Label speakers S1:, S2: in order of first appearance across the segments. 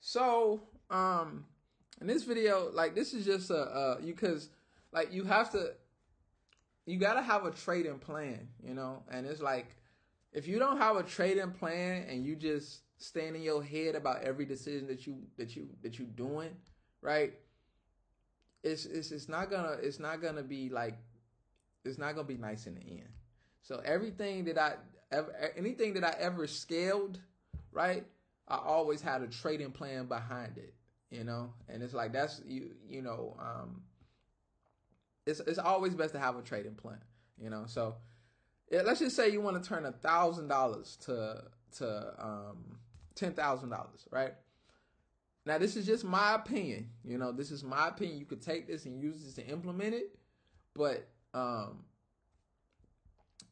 S1: So, in this video, like this is just because like you gotta have a trading plan, and it's like if you don't have a trading plan and you just stand in your head about every decision that you doing, right? It's not gonna be like it's not gonna be nice in the end. So anything that I ever scaled, right? I always had a trading plan behind it, and it's like that's it's always best to have a trading plan, So let's just say you want to turn $1,000 to $10,000, right? Now this is just my opinion, This is my opinion. You could take this and use this to implement it, but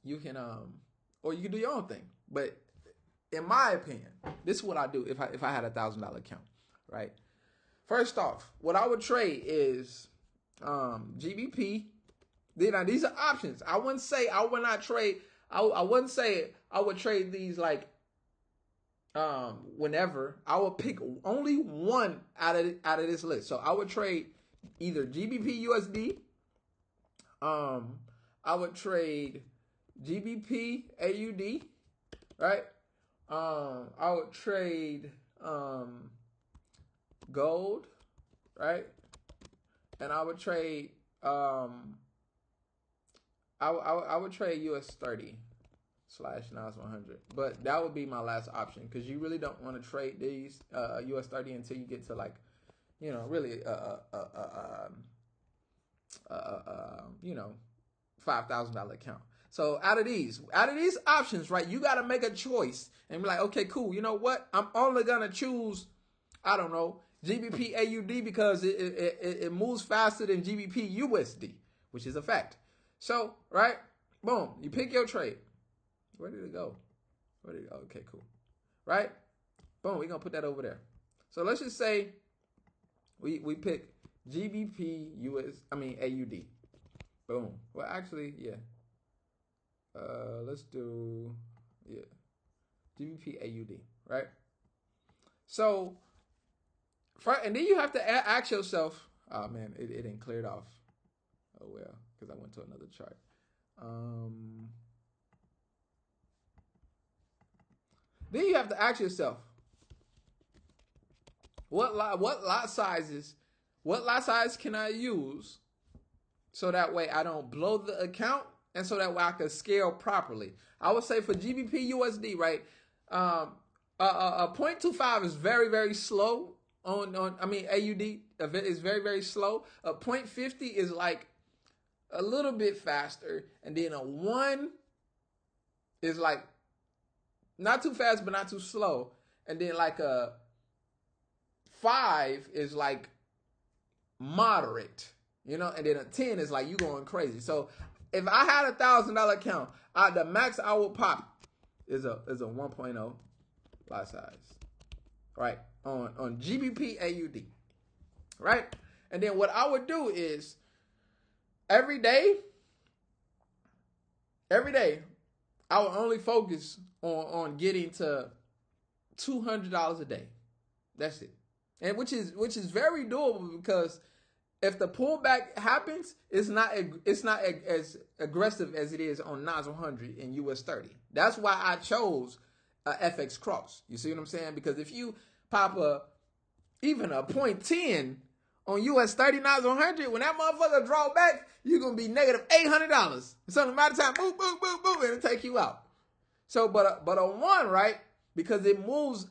S1: you can or you can do your own thing. But in my opinion, this is what I do if I had $1,000 account, right? First off, what I would trade is GBP. Now these are options. I wouldn't say I would not trade. I wouldn't say I would trade these like whenever. I would pick only one out of this list. So I would trade either GBP USD. I would trade GBP AUD, right? I would trade gold, right? And I would trade I would trade US 30 / NAS 100, but that would be my last option because you really don't want to trade these US 30 until you get to like really $5,000 account. So out of these options, right, you got to make a choice and be like, okay, cool. You know what? I'm only gonna choose, I don't know, GBP AUD because it moves faster than GBP USD, which is a fact. So, right, boom, you pick your trade. Where did it go? Okay, cool. Right? Boom, we're gonna put that over there. So let's just say we pick GBP AUD. Boom. Well, actually, yeah. Let's do GBP AUD, right? So, and then you have to ask yourself, oh man, it didn't clear it off. Oh well, because I went to another chart. Then you have to ask yourself, what lot size can I use so that way I don't blow the account and so that way I can scale properly? I would say for GBP USD, right? A 0.25 is very, very slow on AUD is very, very slow. A 0.50 is like a little bit faster, and then a 1 is like not too fast but not too slow, and then like a 5 is like moderate, and then a 10 is like you going crazy. So if I had $1,000 account, the max I would pop is a 1.0 lot size, right? On GBP AUD, right? And then what I would do is every day, I would only focus on getting to $200 a day. That's it, and which is very doable because if the pullback happens, it's not as aggressive as it is on NAS 100 and US 30. That's why I chose FX cross. You see what I'm saying? Because if you pop even a 0.10 on US 30 NAS 100, when that motherfucker draw back, you're gonna be negative $800. So no matter time, boom, boom, boom, boom, and it'll take you out. So, but a 1, right? Because it moves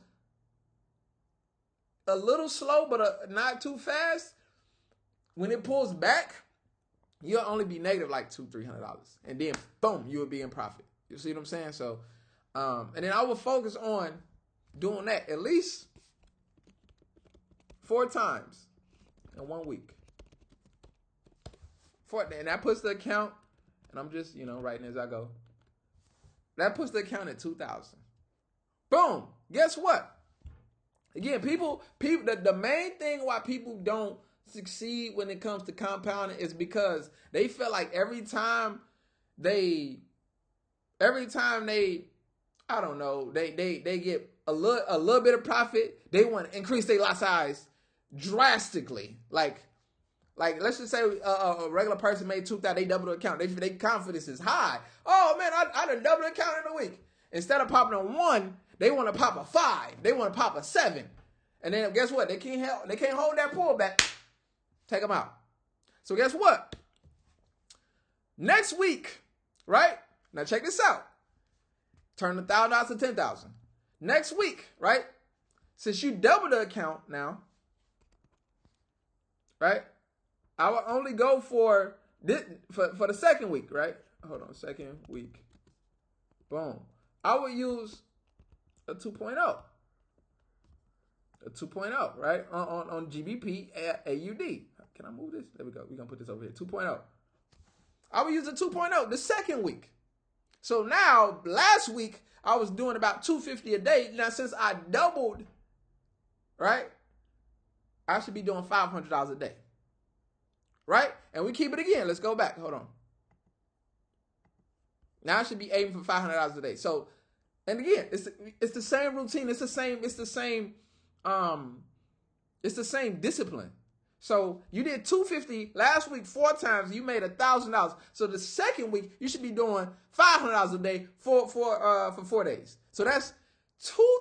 S1: a little slow, but not too fast. When it pulls back, you'll only be negative like $200-300, and then boom, you will be in profit. You see what I'm saying? So, and then I will focus on doing that at least 4 times in 1 week. And that puts the account, and I'm just writing as I go. That puts the account at 2,000. Boom. Guess what? Again, people. The main thing why people don't succeed when it comes to compounding is because they feel like every time they I don't know, they get a little bit of profit, they want to increase their lot size drastically. Like let's just say a regular person made 2,000, they double the account. Their confidence is high. Oh man, I done double the account in a week. Instead of popping a 1, they want to pop a 5. They want to pop a 7. And then guess what? They can't hold that pullback. Take them out. So guess what? Next week, right? Now check this out. Turn $1,000 to 10,000. Next week, right? Since you double the account now, right? I will only go for this for the second week, right? Hold on, second week. Boom. I will use a 2.0. A 2.0, right? On GBP AUD. Can I move this? There we go. We're going to put this over here. 2.0. I will use a 2.0 the second week. So now, last week, I was doing about $250 a day. Now, since I doubled, right, I should be doing $500 a day. Right? And we keep it again. Let's go back. Hold on. Now I should be aiming for $500 a day. So, and again, it's the same routine. It's the same discipline. So you did $250 last week 4 times. You made $1,000. So the second week you should be doing $500 a day for 4 days. So that's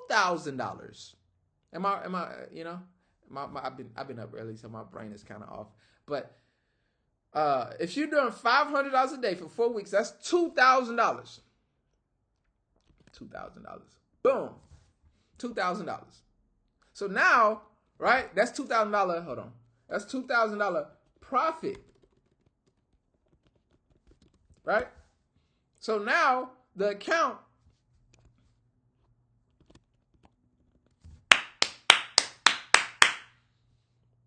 S1: $2,000. Am I? You know, I've been up early, so my brain is kind of off. But if you're doing $500 a day for 4 weeks, that's $2,000. $2,000. Boom. $2,000. So now, right? That's $2,000. Hold on. That's $2,000 profit. Right? So now the account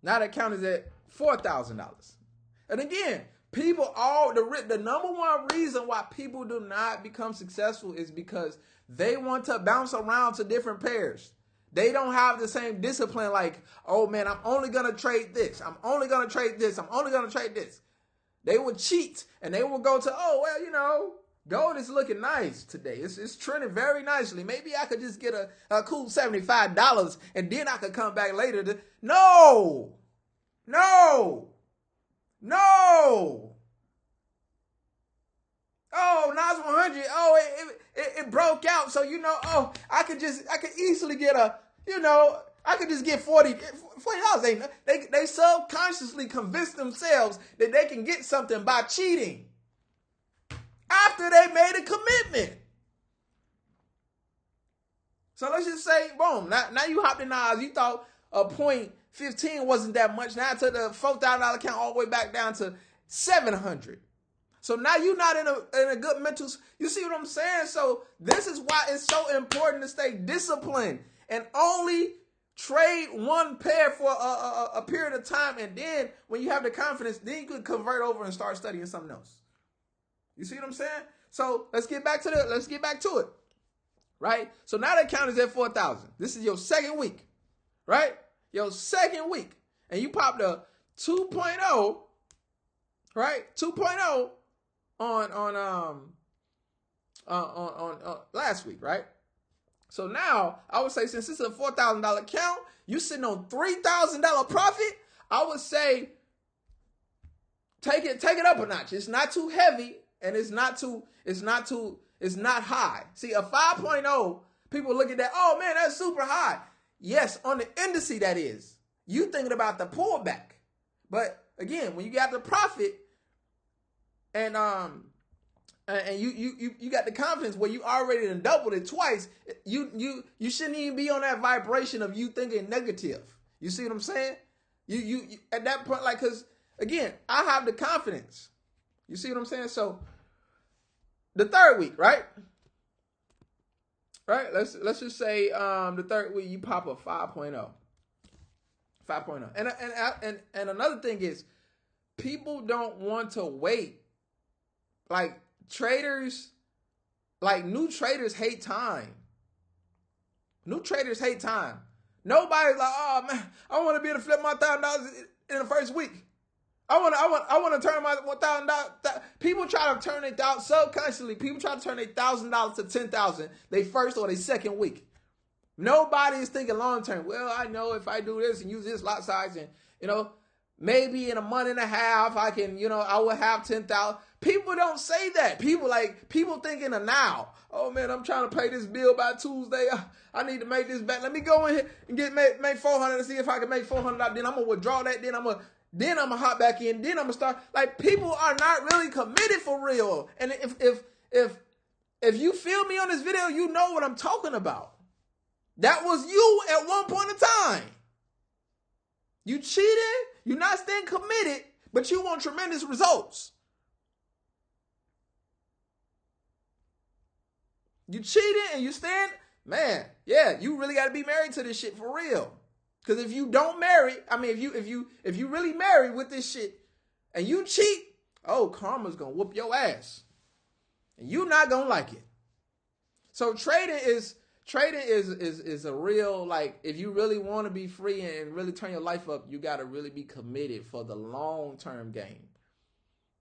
S1: is at $4,000. And again, people the number one reason why people do not become successful is because they want to bounce around to different pairs. They don't have the same discipline like, oh man, I'm only going to trade this. I'm only going to trade this. I'm only going to trade this. They will cheat and they will go to, oh, well, you know, gold is looking nice today. It's trending very nicely. Maybe I could just get a cool $75 and then I could come back later. No. Oh, Nas 100. Oh, it broke out. So, you know, oh, I could easily get I could just get $40. They subconsciously convince themselves that they can get something by cheating after they made a commitment. So let's just say, boom, now you hopped in Nas. You thought a .15 wasn't that much. Now I took the $4,000 account all the way back down to $700. So now you're not in a good mental. You see what I'm saying? So this is why it's so important to stay disciplined and only trade one pair for a period of time. And then when you have the confidence, then you could convert over and start studying something else. You see what I'm saying? So let's get back to it. Right? So now the account is at 4,000. This is your second week. Right? Your second week. And you popped a 2.0, right? 2.0 on last week, right? So now I would say, since it's a $4,000 account, you sitting on $3,000 profit. I would say take it up a notch. It's not too heavy and it's not high. See, a 5.0, people look at that, oh man, that's super high. Yes, on the indice that is. You thinking about the pullback. But again, when you got the profit and you got the confidence where you already done doubled it twice, you shouldn't even be on that vibration of you thinking negative. You see what I'm saying? You at that point, like, because again, I have the confidence. You see what I'm saying? So the third week, right? Right? Let's just say the third week you pop a 5.0. 5.0. And another thing is, people don't want to wait. Like traders, like new traders hate time. New traders hate time. Nobody's like, oh man, I want to be able to flip my $1,000 in the first week. I want to turn my $1,000. People try to turn it out subconsciously. People try to turn $1,000 to $10,000. They first or they second week. Nobody is thinking long term. Well, I know if I do this and use this lot size and, you know, maybe in a month and a half, I can, I will have 10,000. People don't say that. People thinking of now. Oh man, I'm trying to pay this bill by Tuesday. I need to make this back. Let me go in here and make 400 and see if I can make 400. Then I'm gonna withdraw that. Then I'm gonna hop back in. Then I'm gonna start. Like, people are not really committed for real. And if you feel me on this video, you know what I'm talking about. That was you at one point in time. You cheated. You're not staying committed, but you want tremendous results. You cheated and you stand, man. Yeah, you really got to be married to this shit for real. Because if you don't marry, if you really marry with this shit and you cheat, oh, karma's gonna whoop your ass, and you're not gonna like it. So trading is a real, like, if you really want to be free and really turn your life up, you got to really be committed for the long-term game.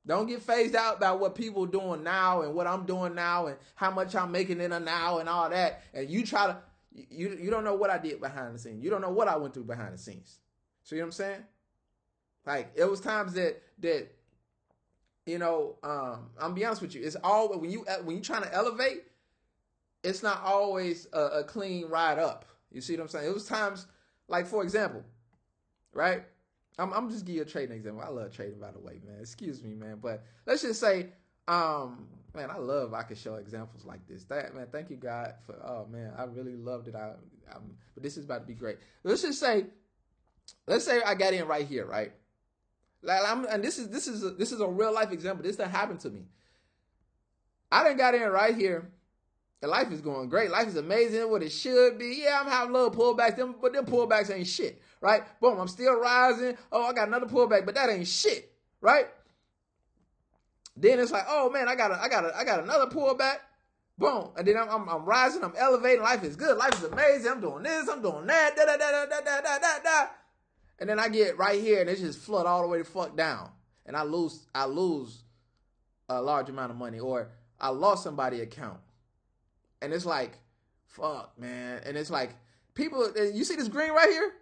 S1: Don't get phased out by what people doing now and what I'm doing now and how much I'm making in a now and all that. And you try to, you don't know what I did behind the scenes. You don't know what I went through behind the scenes. So you know what I'm saying? Like, it was times that I'm be honest with you. It's all when you trying to elevate, it's not always a clean ride up. You see what I'm saying? It was times, like, for example, right? I'm just give you a trading example. I love trading, by the way, man. Excuse me, man. But let's just say, man, I can show examples like this. Man, thank you, God, for, oh, man, I really loved it. But this is about to be great. Let's say I got in right here, right? And this is a real life example. This that happened to me. I done got in right here. And life is going great. Life is amazing, what it should be. Yeah, I'm having little pullbacks, but them pullbacks ain't shit, right? Boom, I'm still rising. Oh, I got another pullback, but that ain't shit, right? Then it's like, oh man, I got another pullback. Boom, and then I'm rising, I'm elevating. Life is good. Life is amazing. I'm doing this, I'm doing that. Da da da da da da da da. And then I get right here, and it just flood all the way the fuck down, and I lose a large amount of money, or I lost somebody's account. And it's like, fuck, man. And it's like, people, you see this green right here?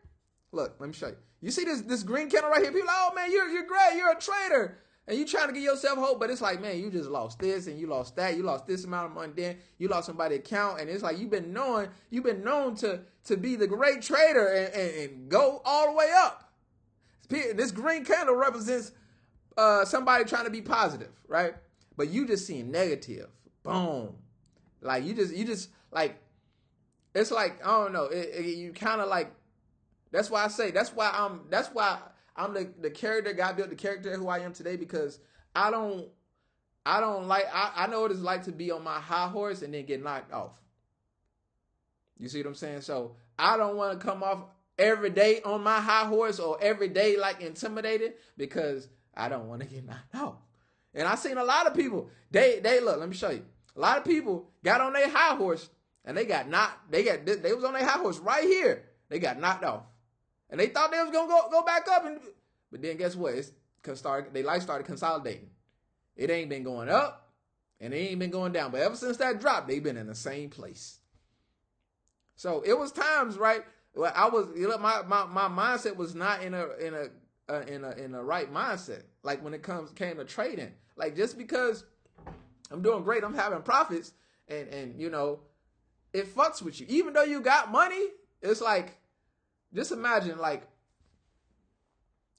S1: Look, let me show you. You see this green candle right here? People are like, oh, man, you're great. You're a trader. And you trying to give yourself hope. But it's like, man, you just lost this and you lost that. You lost this amount of money. Then you lost somebody's account. And it's like, you've been known to be the great trader and go all the way up. This green candle represents somebody trying to be positive, right? But you just seeing negative. Boom. Like, you just like, it's like, I don't know, you kind of like, that's why I'm the character, God built the character who I am today, because I know what it's like to be on my high horse and then get knocked off. You see what I'm saying? So I don't want to come off every day on my high horse or every day like intimidated, because I don't want to get knocked off. And I seen a lot of people, they look, let me show you. A lot of people got on their high horse and they was on their high horse right here. They got knocked off. And they thought they was going to go back up. But then guess what? Their life started consolidating. It ain't been going up and it ain't been going down. But ever since that drop, they've been in the same place. So it was times, right, where my mindset was not in a right mindset. Like when it came to trading. Like, just because I'm doing great, I'm having profits, and it fucks with you. Even though you got money, it's like, just imagine like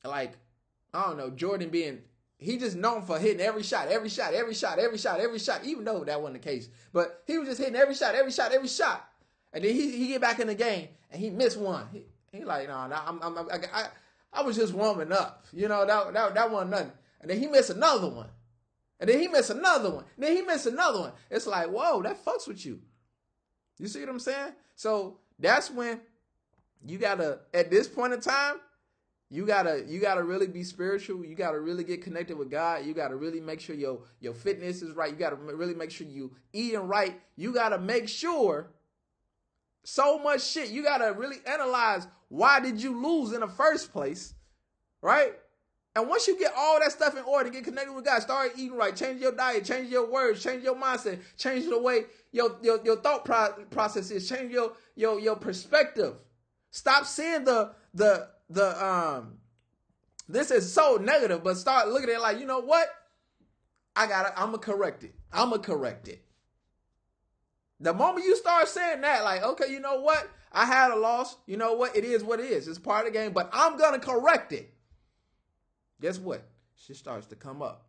S1: I don't know, Jordan he just known for hitting every shot, even though that wasn't the case. But he was just hitting every shot. And then he get back in the game and he missed one. He like, no, I was just warming up. That wasn't nothing. And then he missed another one. And then he missed another one. And then he missed another one. It's like, whoa, that fucks with you. You see what I'm saying? So that's when you gotta, at this point in time, you gotta really be spiritual. You gotta really get connected with God. You gotta really make sure your fitness is right. You gotta really make sure you eating right. You gotta make sure so much shit. You gotta really analyze, why did you lose in the first place, right? And once you get all that stuff in order, get connected with God, start eating right, change your diet, change your words, change your mindset, change the way your thought process is, change your perspective. Stop seeing the this is so negative, but start looking at it like, you know what? I'm gonna correct it. I'm gonna correct it. The moment you start saying that, like, okay, you know what? I had a loss. You know what? It is what it is. It's part of the game, but I'm gonna correct it. Guess what? Shit starts to come up.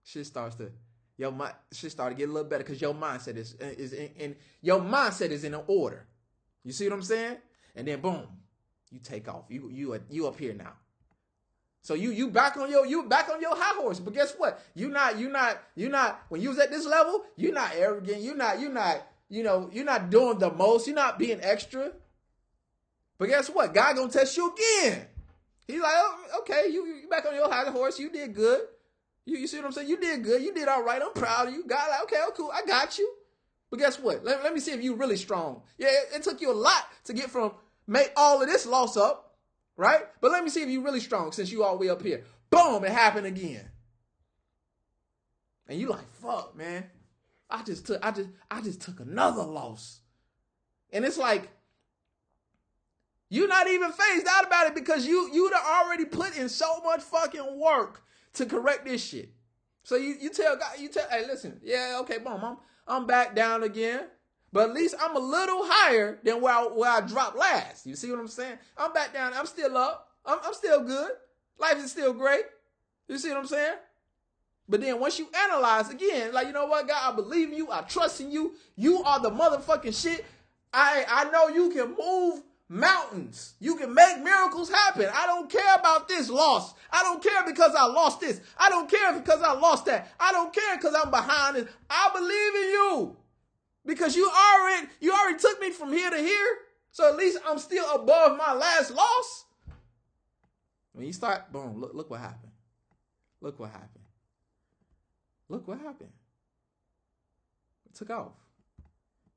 S1: Shit starts to get a little better because your mindset is in your mindset is in order. You see what I'm saying? And then boom, you take off. You up here now. So you back on your high horse. But guess what? You're not when you was at this level, you're not arrogant. You're not doing the most. You're not being extra. But guess what? God gonna test you again. He's like, oh, okay, you back on your high horse. You did good. You see what I'm saying? You did good. You did all right. I'm proud of you. God, like, okay, oh, cool. I got you. But guess what? Let me see if you're really strong. Yeah, it took you a lot to get from make all of this loss up, right? But let me see if you're really strong since you all the way up here. Boom, it happened again. And you like, fuck, man. I just took another loss. And it's like, you're not even phased out about it because you'd already put in so much fucking work to correct this shit. So you tell God, hey, listen, yeah, okay, boom, I'm back down again, but at least I'm a little higher than where I dropped last. You see what I'm saying? I'm back down. I'm still up. I'm still good. Life is still great. You see what I'm saying? But then once you analyze again, like, you know what, God, I believe in you. I trust in you. You are the motherfucking shit. I know you can move mountains. You can make miracles happen. I don't care about this loss. I don't care because I lost this. I don't care because I lost that. I don't care because I'm behind it. I believe in you because you already took me from here to here. So at least I'm still above my last loss. When you start, boom, look what happened. Look what happened. Look what happened. It took off.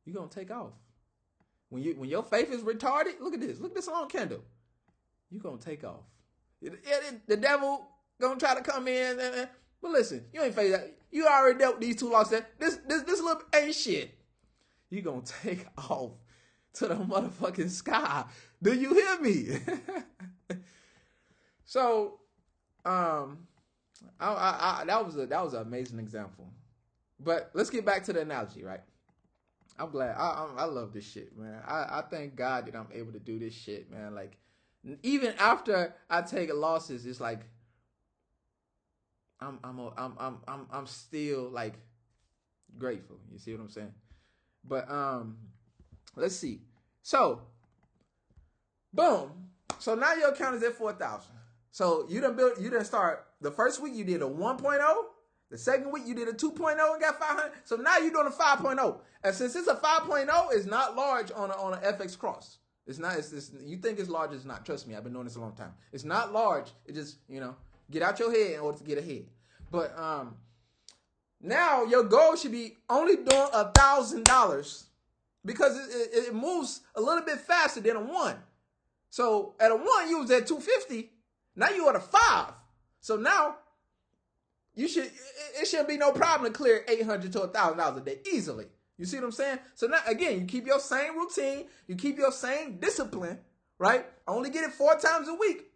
S1: You're going to take off. When your faith is retarded, look at this. Look at this on Kendall. You're going to take off. The devil going to try to come in. But listen, you ain't face that. You already dealt with these two losses. This little ain't shit. You're going to take off to the motherfucking sky. Do you hear me? So, that was an amazing example. But let's get back to the analogy, right? I'm glad. I love this shit, man. I thank God that I'm able to do this shit, man. Like, even after I take losses, it's like I'm still like grateful. You see what I'm saying? But let's see. So, boom. So now your account is at 4,000. So you done start the first week you did a 1.0. The second week you did a 2.0 and got 500. So now you're doing a 5.0. And since it's a 5.0, it's not large on a FX cross. It's not. It's you think it's large? It's not. Trust me, I've been doing this a long time. It's not large. It just get out your head in order to get ahead. But now your goal should be only doing $1,000 because it moves a little bit faster than a 1. So at a 1 you was at 250. Now you at a 5. So now it shouldn't be no problem to clear $800 to $1,000 a day easily. You see what I'm saying? So now again, you keep your same routine, you keep your same discipline, right? Only get it 4 times a week.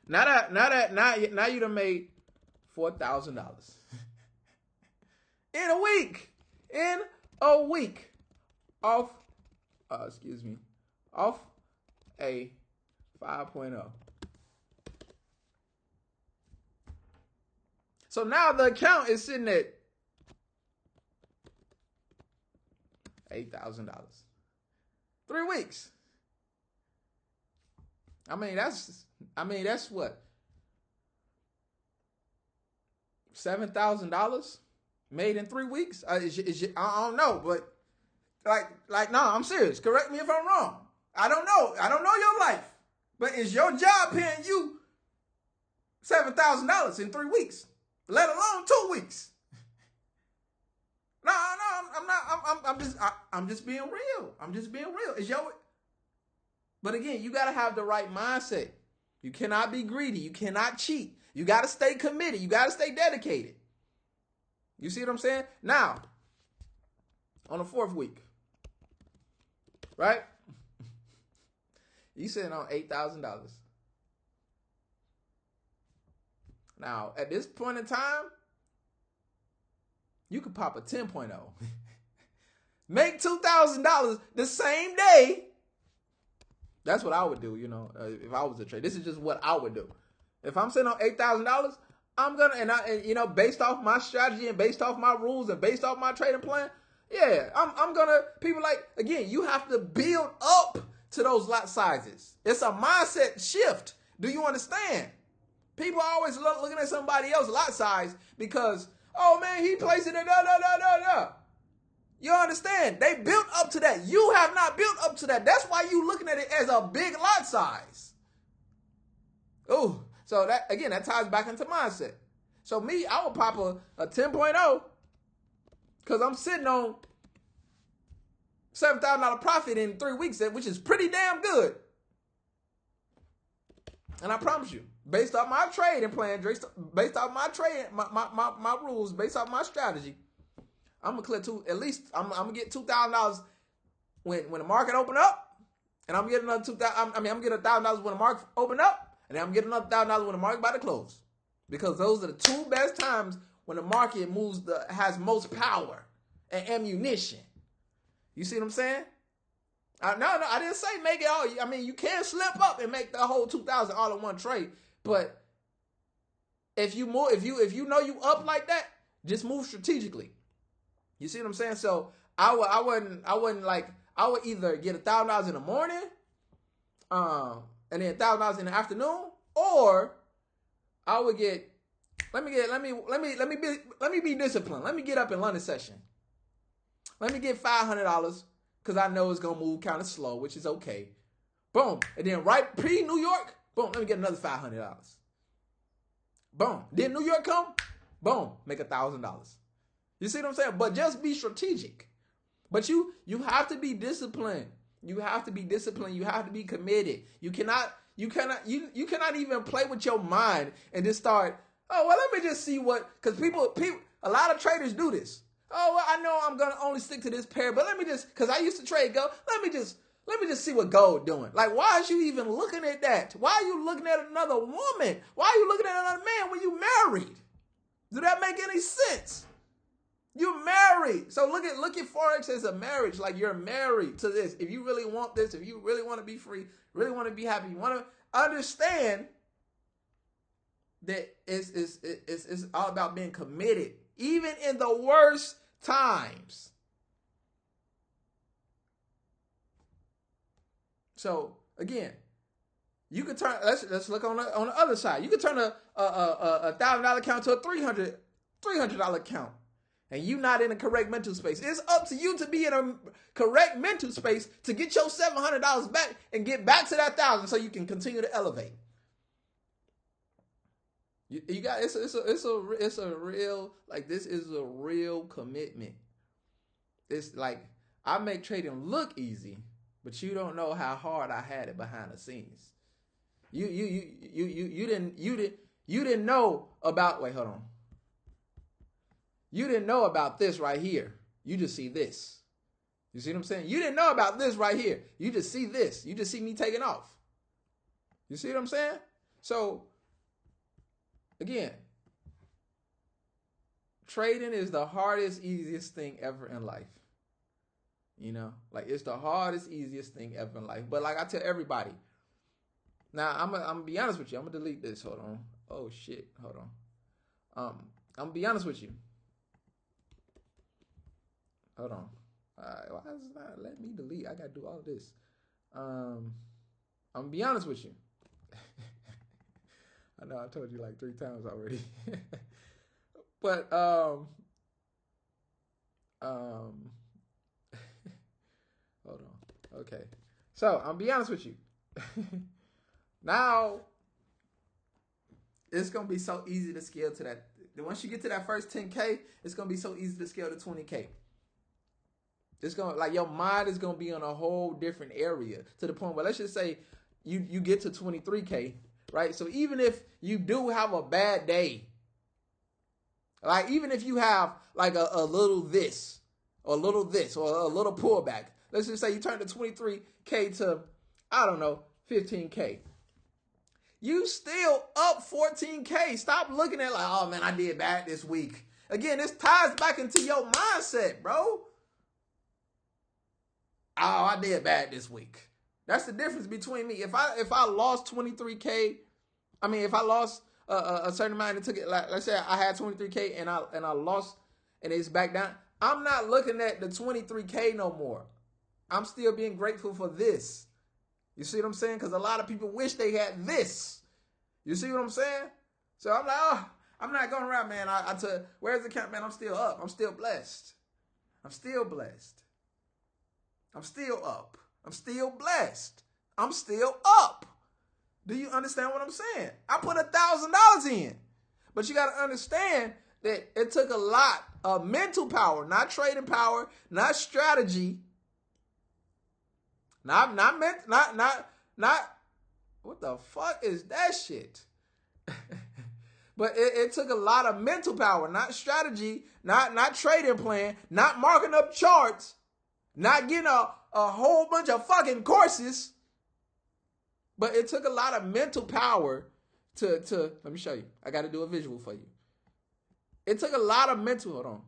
S1: Now you done made $4,000 in a week. In a week, off a 5.0. So now the account is sitting at $8,000. 3 weeks. I mean that's what? $7,000 made in 3 weeks? I don't know, but like no, I'm serious. Correct me if I'm wrong. I don't know your life, but is your job paying you $7,000 in 3 weeks? Let alone 2 weeks. No, I'm not. I'm just being real. I'm just being real. But again, you gotta have the right mindset. You cannot be greedy. You cannot cheat. You got to stay committed. You got to stay dedicated. You see what I'm saying? Now, on the 4th week, right? You sitting on $8,000. Now, at this point in time, you could pop a 10.0. Make $2,000 the same day. That's what I would do, if I was a trader. This is just what I would do. If I'm sitting on $8,000, I'm gonna, based off my strategy and based off my rules and based off my trading plan, yeah, I'm gonna. People again, you have to build up to those lot sizes. It's a mindset shift. Do you understand? People are always looking at somebody else's lot size because, oh man, he placed it at da. You understand? They built up to that. You have not built up to that. That's why you looking at it as a big lot size. Oh, so that ties back into mindset. So me, I would pop a 10.0 because I'm sitting on $7,000 profit in 3 weeks, which is pretty damn good. And I promise you, based off my trading plan, based off my trade, my rules, based off my strategy, I'm gonna clear at least I'm gonna get $2,000 when the market open up, and I'm getting another $2,000. I'm getting $1,000 when the market open up, and then I'm getting another $1,000 when the market about to close, because those are the 2 best times when the market has most power and ammunition. You see what I'm saying? No, I didn't say make it all. I mean, you can slip up and make the whole 2,000 all in one trade, but if you know you up like that, just move strategically. You see what I'm saying? So I would either get $1,000 in the morning, and then $1,000 in the afternoon, or I would get. Let me be disciplined. Let me get up in London session. Let me get $500 because I know it's gonna move kind of slow, which is okay. Boom, and then right pre-New York, boom, let me get another $500. Boom, then New York come, boom, make $1,000. You see what I'm saying? But just be strategic. But you have to be disciplined. You have to be disciplined. You have to be committed. You cannot even play with your mind and just start. Oh well, let me just see what. Because people, a lot of traders do this. Oh well, I know I'm gonna only stick to this pair, but let me just. Because I used to trade gold. Let me just see what gold doing. Like, why is you even looking at that? Why are you looking at another woman? Why are you looking at another man when you married? Do that make any sense? You're married. So look at Forex as a marriage. Like, you're married to this. If you really want this, if you really want to be free, really want to be happy, you want to understand that it's all about being committed, even in the worst times. So again, you could turn. Let's look on the other side. You could turn a $1,000 account to a $300 account. And you not in a correct mental space. It's up to you to be in a correct mental space to get your $700 back and get back to that 1,000 so you can continue to elevate. You got it's a real, like, this is a real commitment. It's like, I make trading look easy, but you don't know how hard I had it behind the scenes. You didn't know about. Wait, hold on. You didn't know about this right here. You just see this. You see what I'm saying? You didn't know about this right here. You just see this. You just see me taking off. You see what I'm saying? So, again, trading is the hardest, easiest thing ever in life. Like, it's the hardest, easiest thing ever in life. But like I tell everybody, now I'm gonna be honest with you. I'm gonna delete this. Hold on. Oh shit. Hold on. I'm gonna be honest with you. Hold on. Why is it not letting me delete? I gotta do all this. I'm gonna be honest with you. I know I told you like 3 times already. But hold on. Okay. So I'm gonna be honest with you. Now it's gonna be so easy to scale to that. Once you get to that first 10K, it's gonna be so easy to scale to 20K. It's gonna, like, your mind is gonna be on a whole different area to the point where, let's just say you get to 23K, right? So even if you do have a bad day, like even if you have like a little this or a little this or a little pullback, let's just say you turn the 23K to, I don't know, 15K. You still up 14K. Stop looking at like, oh man, I did bad this week. Again, this ties back into your mindset, bro. Oh, I did bad this week. That's the difference between me. If I lost 23K, I mean, if I lost a certain amount and took it, like let's say I had 23K and I lost and it's back down, I'm not looking at the 23K no more. I'm still being grateful for this. You see what I'm saying? Because a lot of people wish they had this. You see what I'm saying? So I'm like, oh, I'm not going around, man. I tell you, where's the count, man? I'm still up. I'm still blessed. I'm still blessed. I'm still up. I'm still blessed. I'm still up. Do you understand what I'm saying? I put $1,000 in. But you got to understand that it took a lot of mental power, not trading power, not strategy. Not what the fuck is that shit? But it took a lot of mental power, not strategy, not trading plan, not marking up charts, not getting a whole bunch of fucking courses. But it took a lot of mental power to let me show you. I got to do a visual for you. It took a lot of mental, hold on.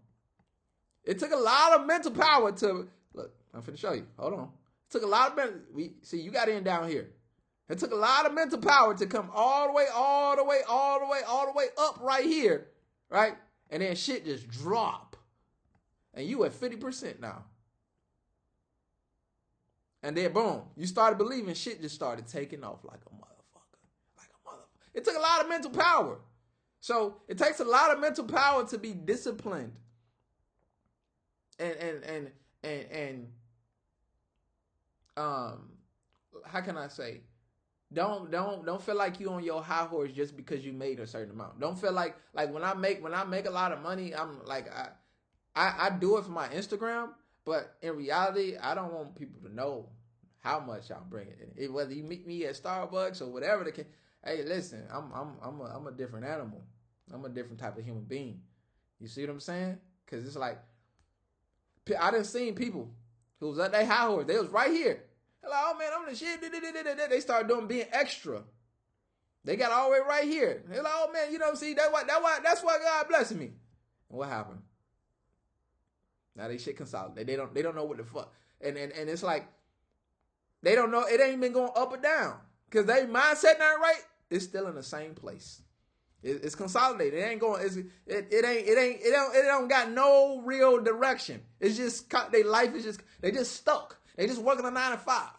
S1: It took a lot of mental power to, look, I'm finna show you. Hold on. It took a lot of mental, see, you got in down here. It took a lot of mental power to come all the way up right here, right? And then shit just drop. And you at 50% now. And then boom, you started believing, shit just started taking off like a motherfucker. It took a lot of mental power. So it takes a lot of mental power to be disciplined. And how can I say? Don't feel like you on your high horse just because you made a certain amount. Don't feel like when I make a lot of money, I'm like I do it for my Instagram, but in reality, I don't want people to know how much I'm bringing in. Whether you meet me at Starbucks or whatever the case. Hey, listen, I'm a different animal. I'm a different type of human being. You see what I'm saying? Because it's like I done seen people who was at their high horse. They was right here. They're like, oh man, I'm the shit. They started being extra. They got all the way right here. They're like, oh man, you know, see that's why God blessed me. And what happened? Now they shit consolidated. They don't know what the fuck. And it's like they don't know. It ain't been going up or down because they mindset not right. It's still in the same place. It's consolidated. It ain't going. It don't got no real direction. It's just their life is just they just stuck. They just working a 9 to 5.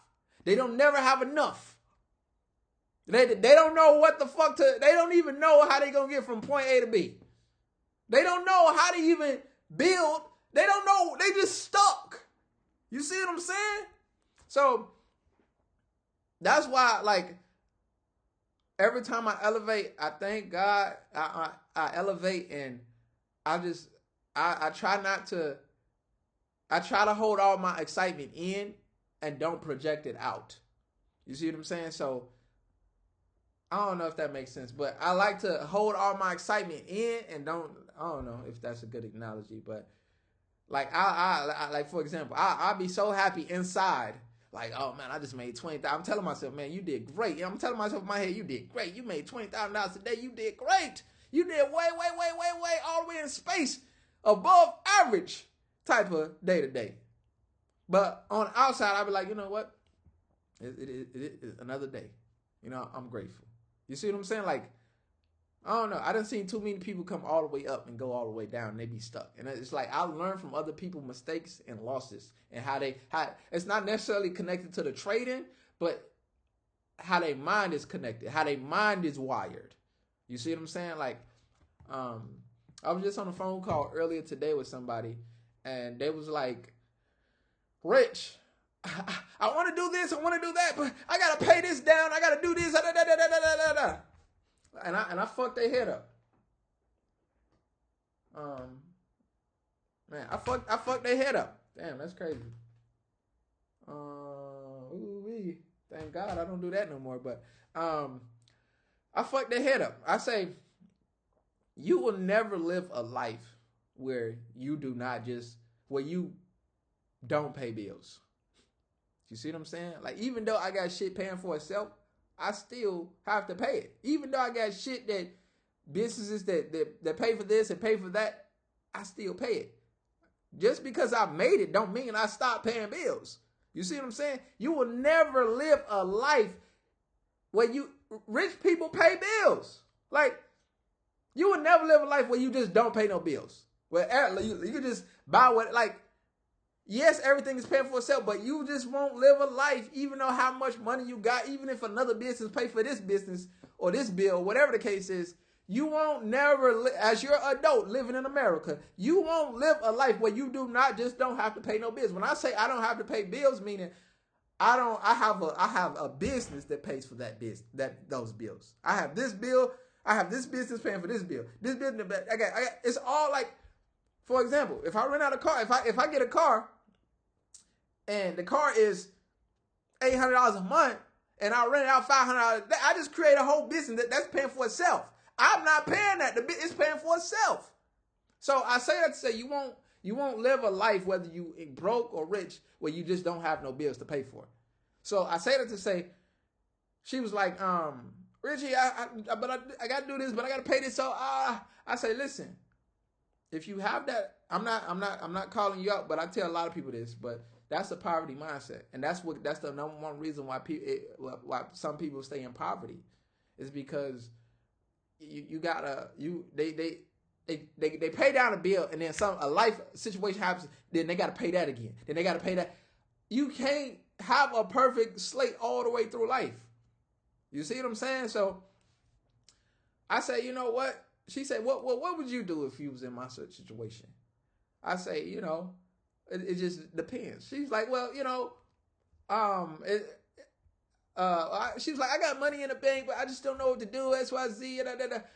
S1: They don't never have enough. They don't know what the fuck to. They don't even know how they gonna get from point A to B. They don't know how to even build. They don't know. They just stuck. You see what I'm saying? So that's why, like, every time I elevate, I thank God. I elevate, and I try not to. I try to hold all my excitement in and don't project it out. You see what I'm saying? So I don't know if that makes sense, but I like to hold all my excitement in and I don't know if that's a good analogy, but like I like, for example, I'll be so happy inside. Like, oh man, I just made $20,000. I'm telling myself, man, you did great. I'm telling myself in my head, you did great. You made $20,000 a day. You did great. You did way all the way in space, above average type of day to day. But on the outside, I'll be like, you know what? It is another day. You know, I'm grateful. You see what I'm saying? Like, I don't know. I done seen too many people come all the way up and go all the way down and they be stuck. And it's like I learn from other people's mistakes and losses and how it's not necessarily connected to the trading, but how their mind is connected, how their mind is wired. You see what I'm saying? Like, I was just on a phone call earlier today with somebody and they was like, Rich, I want to do this, I want to do that, but I got to pay this down, I got to do this, And I fucked their head up. Man, I fucked their head up. Damn, that's crazy. Thank God I don't do that no more. But I fuck their head up. I say, you will never live a life where you do not just, where you don't pay bills. You see what I'm saying? Like, even though I got shit paying for itself, I still have to pay it. Even though I got shit that businesses that pay for this and pay for that, I still pay it. Just because I made it don't mean I stopped paying bills. You see what I'm saying? You will never live a life where rich people pay bills. Like, you will never live a life where you just don't pay no bills. Where you just buy what, like, yes, everything is paying for itself, but you just won't live a life, even though how much money you got, even if another business pay for this business or this bill, whatever the case is, you won't never, as you're an adult living in America, you won't live a life where you don't have to pay no bills. When I say I don't have to pay bills, meaning I have a business that pays for those bills. I have this bill, I have this business paying for this bill. This business, I got it's all like, for example, if I rent out a car, if I get a car and the car is $800 a month and I rent it out $500, I just create a whole business that's paying for itself. I'm not paying that. It's paying for itself. So I say that to say you won't live a life, whether you broke or rich, where you just don't have no bills to pay for. So I say that to say, she was like, Richy, I got to do this, but I got to pay this. So I say, listen, if you have that, I'm not calling you out, but I tell a lot of people this, but that's a poverty mindset, and that's the number one reason why why some people stay in poverty, is because they pay down a bill, and then a life situation happens, then they got to pay that again, then they got to pay that. You can't have a perfect slate all the way through life. You see what I'm saying? So I say, you know what? She said, what would you do if you was in my situation? I say, it just depends. She's like, well, she's like, I got money in the bank, but I just don't know what to do. X, Y, Z.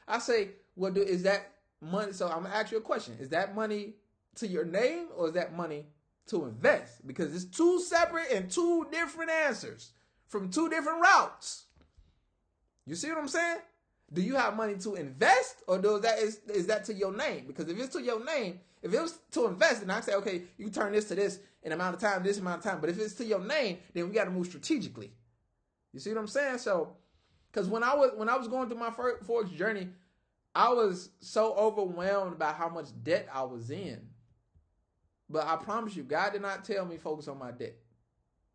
S1: I say, well, is that money? So I'm gonna ask you a question: is that money to your name, or is that money to invest? Because it's two separate and two different answers from two different routes. You see what I'm saying? Do you have money to invest, or is that to your name? Because if it's to your name, if it was to invest, then I say, okay, you turn this to this in amount of time, this amount of time. But if it's to your name, then we got to move strategically. You see what I'm saying? So, because when I was going through my Forex journey, I was so overwhelmed by how much debt I was in. But I promise you, God did not tell me focus on my debt.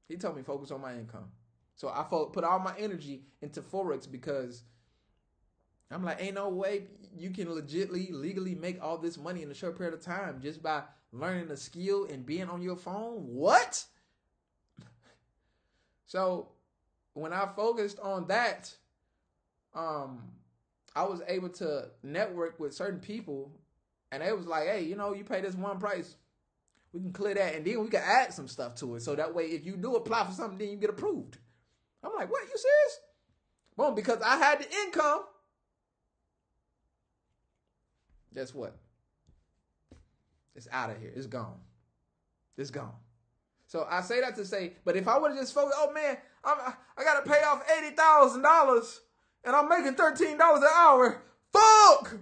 S1: He told me focus on my income. So I put all my energy into Forex, because I'm like, ain't no way you can legally make all this money in a short period of time just by learning a skill and being on your phone. What? So when I focused on that, I was able to network with certain people, and they was like, hey, you pay this one price, we can clear that, and then we can add some stuff to it. So that way, if you do apply for something, then you get approved. I'm like, what, you serious? Boom, because I had the income. Guess what? It's out of here. It's gone. It's gone. So I say that to say, but if I would have just focused, oh man, I got to pay off $80,000 and I'm making $13 an hour. Fuck!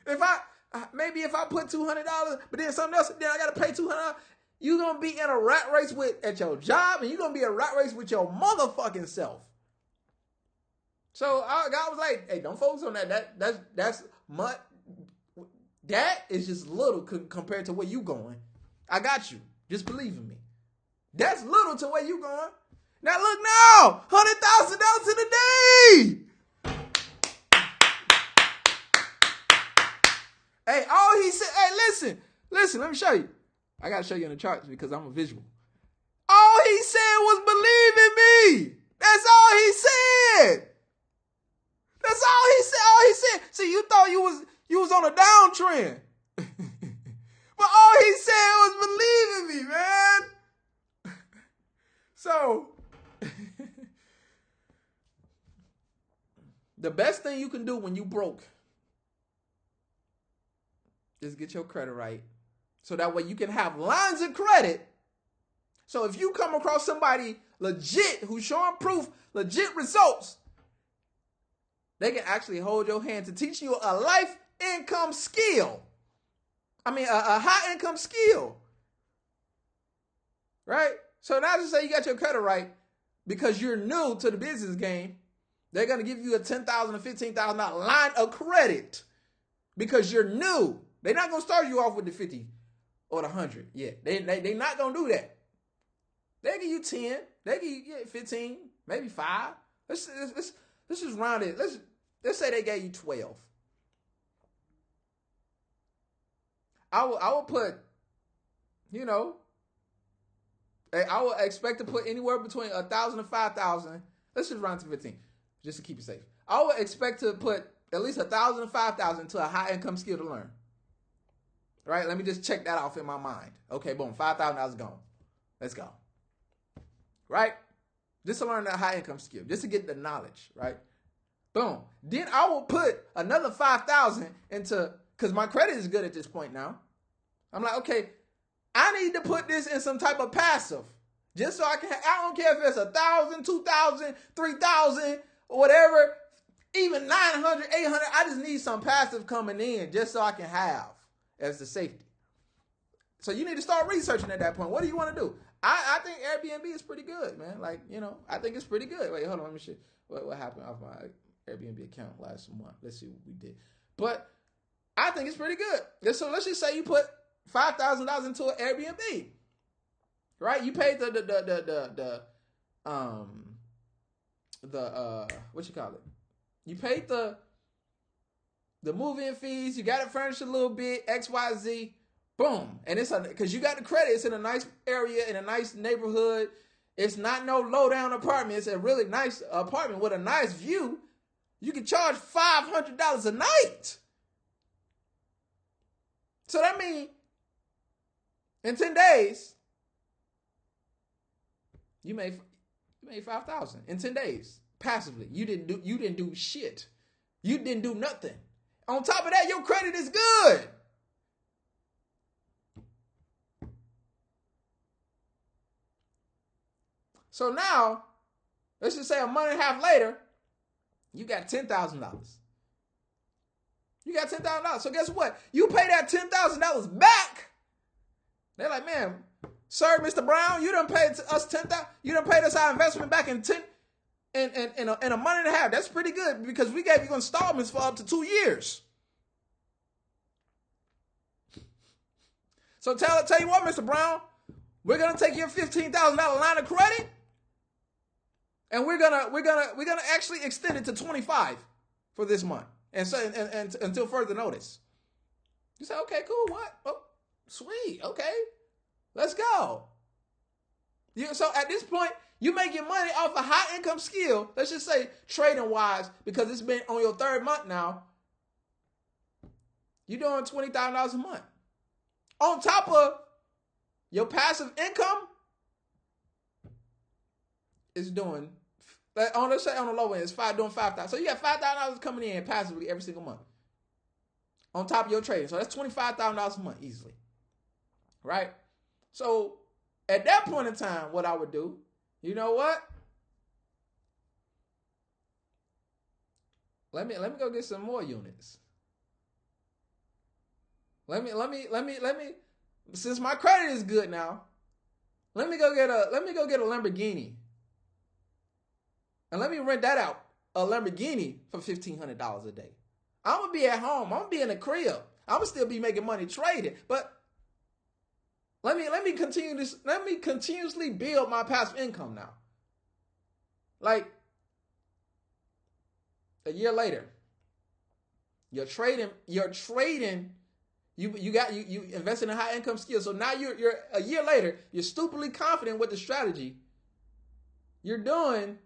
S1: If I put $200, but then something else, then I got to pay $200. You're going to be in a rat race at your job, and you're going to be in a rat race with your motherfucking self. So God was like, hey, don't focus on that. That's much. That is just little compared to where you going. I got you. Just believe in me. That's little to where you going. Now look now, $100,000 in a day. Hey, all he said, hey, listen, let me show you. I got to show you in the charts because I'm a visual. All he said was believe in me. That's all he said. That's all he said. All he said. See, you thought you was on a downtrend. But all he said was believe in me, man. So, the best thing you can do when you broke is get your credit right. So that way you can have lines of credit. So if you come across somebody legit who's showing proof, legit results, They can actually hold your hand to teach you a life income skill. I mean, a high income skill. Right? So now just say you got your credit right because you're new to the business game. They're going to give you a $10,000 or $15,000 line of credit because you're new. They're not going to start you off with the 50 or the 100. Yeah, they're not going to do that. They give you 10. They give you 15, maybe 5. Let's just round it. Let's say they gave you 12. I will put, you know, I would expect to put anywhere between 1,000 and 5,000. Let's just round to 15, just to keep it safe. I would expect to put at least 1,000 and 5,000 to a high income skill to learn. Right? Let me just check that off in my mind. Okay, boom, $5,000 gone. Let's go. Right? Just to learn that high income skill, just to get the knowledge. Right? Boom. Then I will put another 5,000 into, because my credit is good at this point now. I'm like, okay, I need to put this in some type of passive. Just so I don't care if it's 1,000, 2,000, 3,000, or whatever, even 900, 800. I just need some passive coming in just so I can have as the safety. So you need to start researching at that point. What do you want to do? I think Airbnb is pretty good, man. Like, I think it's pretty good. Wait, hold on. Let me see what happened off my Airbnb account last month. Let's see what we did. But I think it's pretty good. So let's just say you put $5,000 into an Airbnb, right? You paid the what you call it? You paid the move-in fees. You got it furnished a little bit, XYZ, boom. And it's because you got the credit. It's in a nice area in a nice neighborhood. It's not no low-down apartment. It's a really nice apartment with a nice view. You can charge $500 a night. So that means in 10 days, you made 5,000 in 10 days passively. You didn't do shit. You didn't do nothing. On top of that, your credit is good. So now, let's just say a month and a half later, you got $10,000. You got $10,000. So guess what? You pay that $10,000 back. They're like, man, sir, Mr. Brown, you done paid us $10,000. You done paid us our investment back in a month and a half. That's pretty good because we gave you installments for up to 2 years. So tell you what, Mr. Brown, we're gonna take your $15,000 line of credit, and we're gonna actually extend it to 25 for this month, and so and until further notice. You say, okay, cool, what? Oh, sweet, okay, let's go. So at this point, you making money off a high income skill. Let's just say trading wise, because it's been on your 3rd month now. You're doing $20,000 a month on top of your passive income. Is doing, let's say on the low end, it's doing $5,000. So you got $5,000 coming in passively every single month on top of your trading. So that's $25,000 a month easily, right? So at that point in time, what I would do, you know what? Let me go get some more units. Let me. Since my credit is good now, let me go get a Lamborghini, and let me rent that out, a Lamborghini, for $1,500 a day. I'm gonna be at home. I'm gonna be in the crib. I'm gonna still be making money trading, but let me continue this. Let me continuously build my passive income now. Like a year later, you're trading. You invest in a high income skill. So now you're a year later, you're stupidly confident with the strategy. You're doing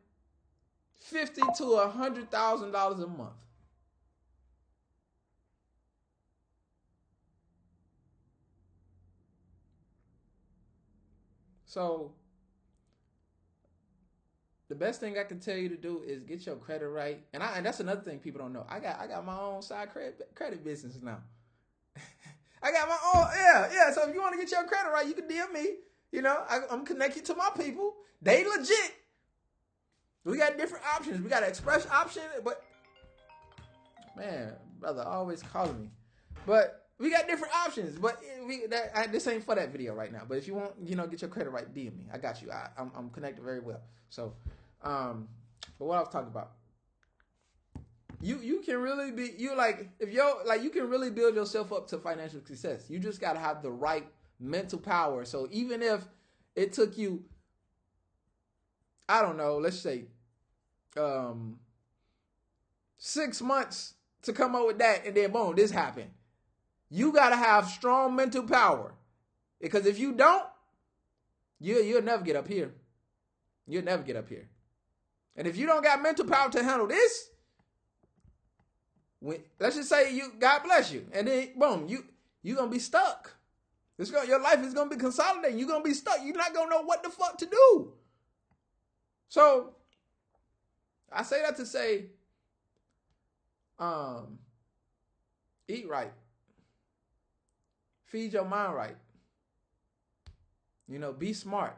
S1: $50,000 to $100,000 a month. So the best thing I can tell you to do is get your credit right. And that's another thing people don't know. I got my own side credit business now. I got my own, yeah. So if you want to get your credit right, you can DM me. I'm connected to my people. They legit. We got different options. We got an express option, but Man, brother, always calling me. But we got different options. But this ain't for that video right now. But if you want, get your credit right, DM me. I got you. I'm connected very well. So, but what I was talking about. You can really be you can really build yourself up to financial success. You just gotta have the right mental power. So even if it took you, I don't know, let's say 6 months to come up with that, and then boom, this happened. You gotta have strong mental power, because if you don't, you'll never get up here. You'll never get up here. And if you don't got mental power to handle this, let's just say God bless you, and then boom, you're gonna be stuck. Your life is gonna be consolidating. You're gonna be stuck. You're not gonna know what the fuck to do. So I say that to say, eat right, feed your mind right. Be smart.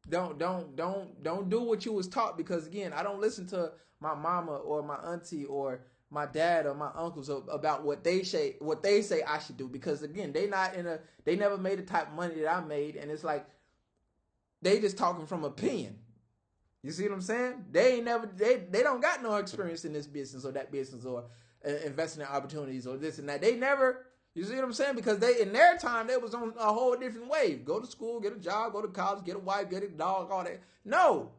S1: Don't do what you was taught, because again, I don't listen to my mama or my auntie or my dad or my uncles about what they say I should do, because again, they never made the type of money that I made, and it's like they just talking from opinion. You see what I'm saying? They don't got no experience in this business or that business or investing in opportunities or this and that. They never, you see what I'm saying? Because in their time, they was on a whole different wave. Go to school, get a job, go to college, get a wife, get a dog, all that. No.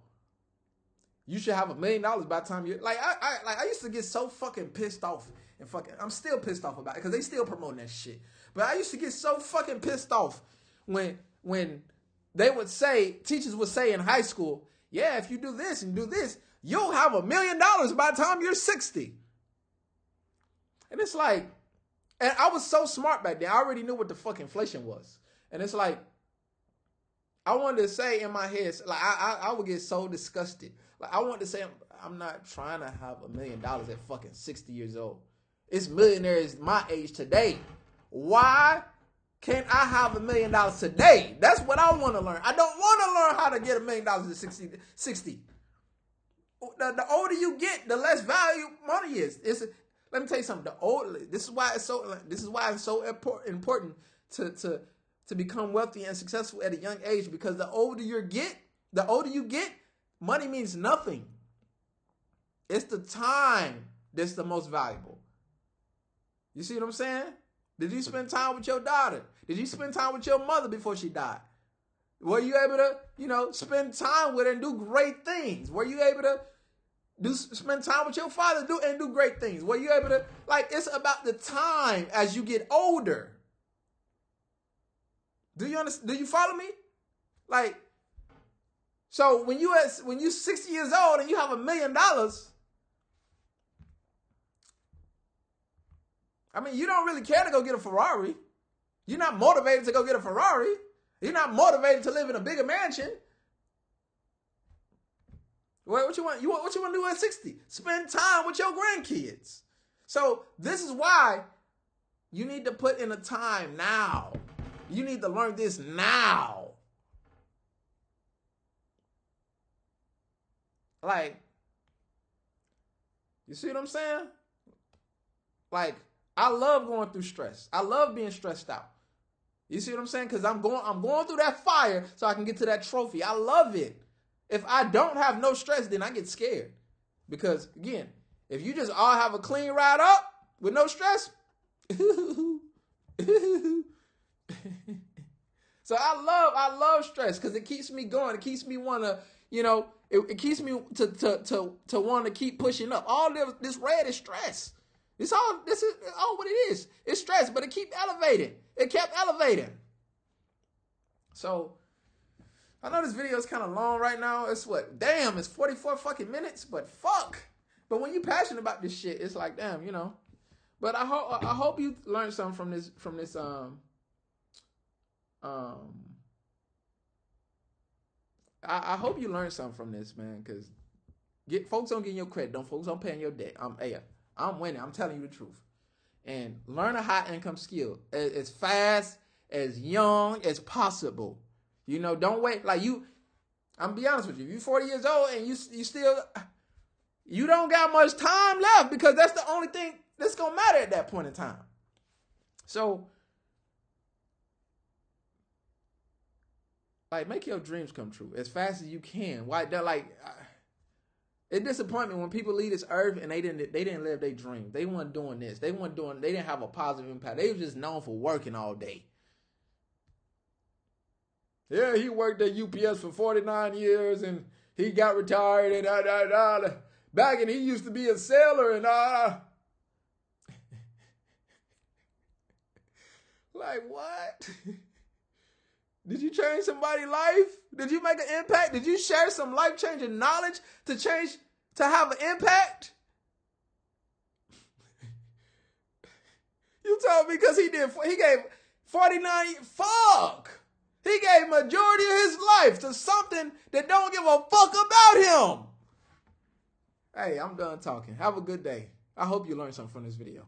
S1: You should have $1 million by the time you I used to get so fucking pissed off, and I'm still pissed off about it because they still promoting that shit. But I used to get so fucking pissed off when they would say, teachers would say in high school, yeah, if you do this and do this, you'll have $1 million by the time you're 60. And it's like, and I was so smart back then. I already knew what the fuck inflation was. And it's like, I wanted to say in my head, like I would get so disgusted. Like I wanted to say, I'm not trying to have $1 million at fucking 60 years old. It's millionaires my age today. Why can't I have $1 million today? That's what I want to learn. I don't want to learn how to get $1 million at 60. The older you get, the less value money is. Let me tell you something. This is why it's so important to become wealthy and successful at a young age, because the older you get, money means nothing. It's the time that's the most valuable. You see what I'm saying? Did you spend time with your daughter? Did you spend time with your mother before she died? Were you able to, spend time with her and do great things? Were you able to spend time with your father and do great things? Were you able to, it's about the time as you get older. Do you understand? Do you follow me? So when you 60 years old and you have $1 million, I mean, you don't really care to go get a Ferrari. You're not motivated to go get a Ferrari. You're not motivated to live in a bigger mansion. What you want? What you want to do at 60? Spend time with your grandkids. So this is why you need to put in the time now. You need to learn this now. You see what I'm saying? I love going through stress. I love being stressed out. You see what I'm saying? Because I'm going through that fire so I can get to that trophy. I love it. If I don't have no stress, then I get scared. Because again, if you just all have a clean ride up with no stress, so I love stress because it keeps me going. It keeps me want to, it keeps me to want to keep pushing up. All this red is stress. This is all what it is. It's stress, but it keep elevating. It kept elevating. So I know this video is kind of long right now. It's it's 44 fucking minutes, but fuck. But when you're passionate about this shit, it's like, damn, But I hope you learned something from this I hope you learned something from this, man, because folks don't get your credit. Folks don't paying your debt. I'm winning. I'm telling you the truth. And learn a high income skill as fast, as young as possible. Don't wait. I'm be honest with you. You're 40 years old and you still, you don't got much time left, because that's the only thing that's going to matter at that point in time. So, like, make your dreams come true as fast as you can. Why? They're like, it's disappointment when people leave this earth and they didn't live their dream. They weren't doing this. They didn't have a positive impact. They were just known for working all day. Yeah, he worked at UPS for 49 years and he got retired and back, and he used to be a sailor and like, what? Did you change somebody's life? Did you make an impact? Did you share some life-changing knowledge to have an impact? You told me because he gave 49, fuck. He gave majority of his life to something that don't give a fuck about him. Hey, I'm done talking. Have a good day. I hope you learned something from this video.